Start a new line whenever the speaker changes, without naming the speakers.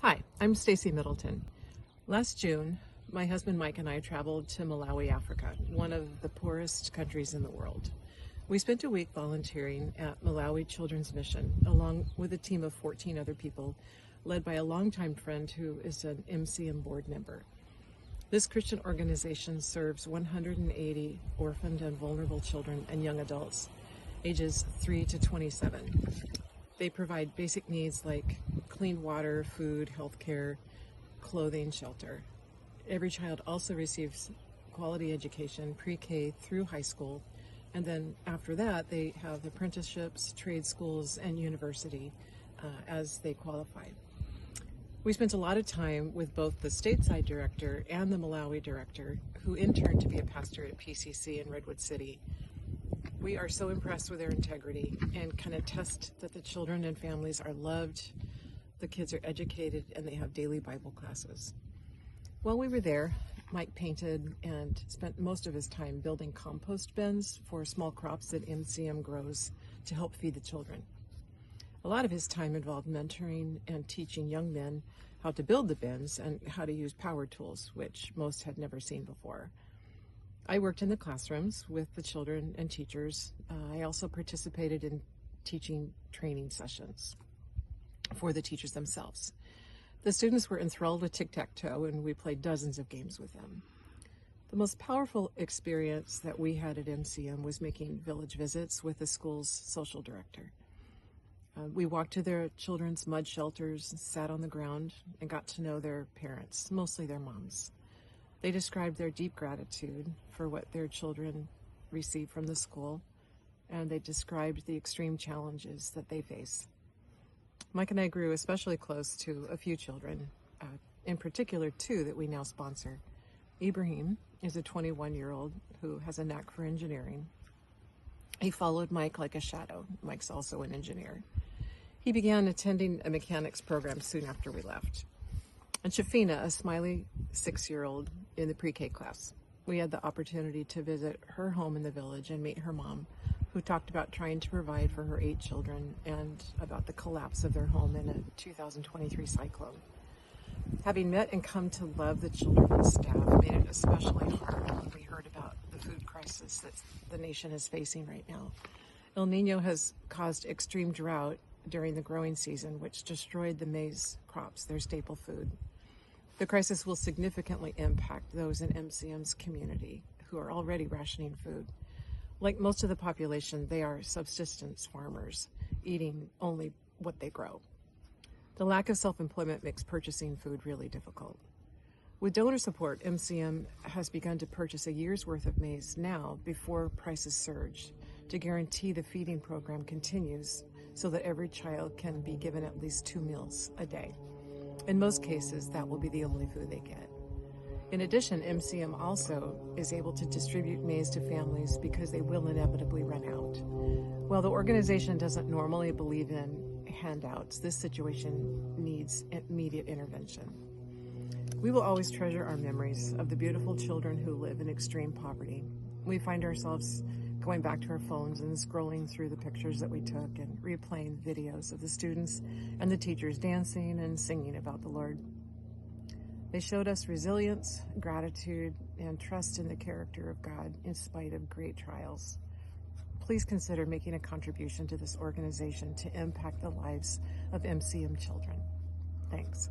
Hi, I'm Stacey Middleton. Last June, my husband Mike and I traveled to Malawi, Africa, one of the poorest countries in the world. We spent a week volunteering at Malawi Children's Mission, along with a team of 14 other people, led by a longtime friend who is an MCM board member. This Christian organization serves 180 orphaned and vulnerable children and young adults, ages 3 to 27. They provide basic needs like clean water, food, health care, clothing, shelter. Every child also receives quality education, pre-K through high school, and then after that they have apprenticeships, trade schools, and university as they qualify. We spent a lot of time with both the stateside director and the Malawi director, who interned to be a pastor at PCC in Redwood City. We are so impressed with their integrity and can attest that the children and families are loved, the kids are educated, and they have daily Bible classes. While we were there, Mike painted and spent most of his time building compost bins for small crops that MCM grows to help feed the children. A lot of his time involved mentoring and teaching young men how to build the bins and how to use power tools, which most had never seen before. I worked in the classrooms with the children and teachers. I also participated in teaching training sessions for the teachers themselves. The students were enthralled with tic-tac-toe, and we played dozens of games with them. The most powerful experience that we had at MCM was making village visits with the school's social director. We walked to their children's mud shelters, sat on the ground, and got to know their parents, mostly their moms. They described their deep gratitude for what their children receive from the school, and they described the extreme challenges that they face. Mike and I grew especially close to a few children, in particular two that we now sponsor. Ibrahim is a 21-year-old who has a knack for engineering. He followed Mike like a shadow. Mike's also an engineer. He began attending a mechanics program soon after we left. And Shafina, a smiley 6-year-old in the pre-K class. We had the opportunity to visit her home in the village and meet her mom, who talked about trying to provide for her 8 children and about the collapse of their home in a 2023 cyclone. Having met and come to love the children and staff made it especially hard when we heard about the food crisis that the nation is facing right now. El Nino has caused extreme drought during the growing season, which destroyed the maize crops, their staple food. The crisis will significantly impact those in MCM's community who are already rationing food. Like most of the population, they are subsistence farmers, eating only what they grow. The lack of self-employment makes purchasing food really difficult. With donor support, MCM has begun to purchase a year's worth of maize now before prices surge to guarantee the feeding program continues so that every child can be given at least 2 meals a day. In most cases, that will be the only food they get. In addition, MCM also is able to distribute maize to families because they will inevitably run out. While the organization doesn't normally believe in handouts, this situation needs immediate intervention. We will always treasure our memories of the beautiful children who live in extreme poverty. We find ourselves going back to our phones and scrolling through the pictures that we took and replaying videos of the students and the teachers dancing and singing about the Lord. They showed us resilience, gratitude, and trust in the character of God in spite of great trials. Please consider making a contribution to this organization to impact the lives of MCM children. Thanks.